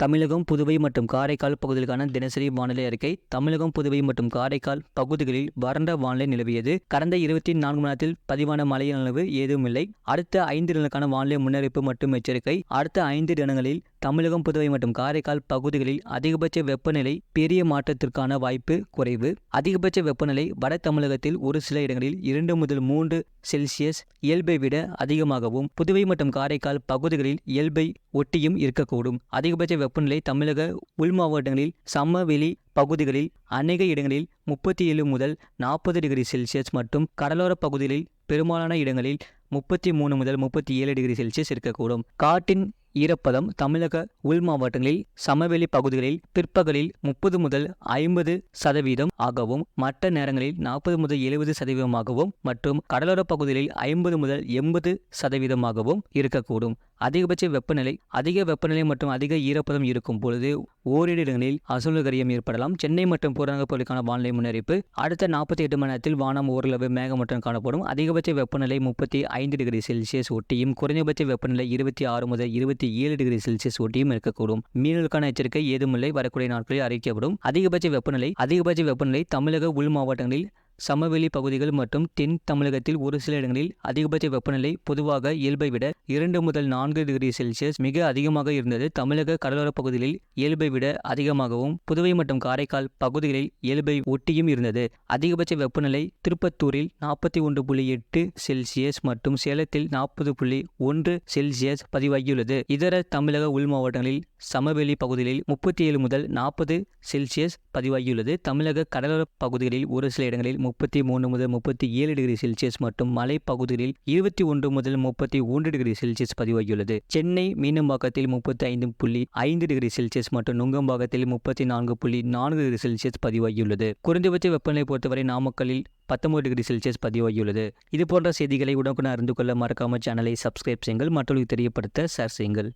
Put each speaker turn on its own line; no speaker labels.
தமிழகம், புதுவை மற்றும் காரைக்கால் பகுதிகளுக்கான தினசரி வானிலை அறிக்கை. தமிழகம், புதுவை மற்றும் காரைக்கால் பகுதிகளில் வறண்ட வானிலை நிலவியது. கடந்த 24 மணி நேரத்தில் பதிவான மழையின் அளவு ஏதும் இல்லை. அடுத்த 5 தினங்களுக்கான வானிலை முன்னறிவிப்பு மற்றும் எச்சரிக்கை. அடுத்த 5 தினங்களில் தமிழகம், புதுவை மற்றும் காரைக்கால் பகுதிகளில் அதிகபட்ச வெப்பநிலை பெரிய மாற்றத்திற்கான வாய்ப்பு குறைவு. அதிகபட்ச வெப்பநிலை வட தமிழகத்தில் ஒரு சில இடங்களில் 2 முதல் 3 செல்சியஸ் இயல்பை விட அதிகமாகவும், புதுவை மற்றும் காரைக்கால் பகுதிகளில் இயல்பை ஒட்டியும் இருக்கக்கூடும். அதிகபட்ச வெப்பநிலை தமிழக உள் மாவட்டங்களில் சமவெளி பகுதிகளில் அநேக இடங்களில் 37 முதல் 40 டிகிரி செல்சியஸ் மற்றும் கடலோர பகுதிகளில் பெரும்பாலான இடங்களில் 33 முதல் 37 டிகிரி செல்சியஸ் இருக்கக்கூடும். காற்றின் ஈரப்பதம் தமிழக உள் மாவட்டங்களில் சமவெளி பகுதிகளில் பிற்பகலில் 30 முதல் 50% ஆகவும், மற்ற நேரங்களில் 40 முதல் 70% மற்றும் கடலோர பகுதிகளில் 50 முதல் 80% இருக்கக்கூடும். அதிகபட்ச வெப்பநிலை அதிக வெப்பநிலை மற்றும் அதிக ஈரப்பதம் இருக்கும் பொழுது ஓரிரு இடங்களில் அசுழல்கரியம் ஏற்படலாம். சென்னை மற்றும் புறநகர் பகுதிக்கான வானிலை முன்னறிவிப்பு. அடுத்த 48 மணி நேரத்தில் வானம் ஓரளவு மேகமூட்டம் காணப்படும். அதிகபட்ச வெப்பநிலை 35 டிகிரி செல்சியஸ் ஒட்டியும், குறைந்தபட்ச வெப்பநிலை 26 முதல் 27 டிகிரி செல்சியஸ் ஒட்டியும் இருக்கக்கூடும். மீனவர்களுக்கான எச்சரிக்கை ஏதுமில்லை. வரக்கூடிய நாட்களில் அறிவிக்கப்படும். அதிகபட்ச வெப்பநிலை தமிழக உள் மாவட்டங்களில் சமவெளி பகுதிகள் மற்றும் தென் தமிழகத்தில் ஒரு சில இடங்களில் அதிகபட்ச வெப்பநிலை பொதுவாக இயல்பை விட 2 முதல் 4 டிகிரி செல்சியஸ் மிக அதிகமாக இருந்தது. தமிழக கடலோர பகுதிகளில் இயல்பை விட அதிகமாகவும், புதுவை மற்றும் காரைக்கால் பகுதிகளில் இயல்பை ஒட்டியும் இருந்தது. அதிகபட்ச வெப்பநிலை திருப்பத்தூரில் 41.8 செல்சியஸ் மற்றும் சேலத்தில் 40.1 செல்சியஸ் பதிவாகியுள்ளது. இதர தமிழக உள் மாவட்டங்களில் சமவெளி பகுதிகளில் 37 முதல் 40 செல்சியஸ் பதிவாகியுள்ளது. தமிழக கடலோர பகுதிகளில் ஒரு சில இடங்களில் 33 முதல் 37 டிகிரி செல்சியஸ் மற்றும் மலை பகுதிகளில் 21 முதல் 31 டிகிரி செல்சியஸ் பதிவாகியுள்ளது. சென்னை மீனம்பாக்கத்தில் 35.5 டிகிரி செல்சியஸ் மற்றும் நுங்கம்பாக்கத்தில் 34.4 டிகிரி செல்சியஸ் பதிவாகியுள்ளது. குறைந்தபட்ச வெப்பநிலை பொறுத்தவரை நாமக்கல்லில் 19 டிகிரி செல்சியஸ் பதிவாகியுள்ளது. இது போன்ற செய்திகளை உடனுக்குடன் அறிந்து கொள்ள மறக்காம சேனலை சப்ஸ்கிரைப் செய்யுங்கள். மற்றவர்களுக்கு தெரியப்படுத்த ஷேர் செய்யுங்கள்.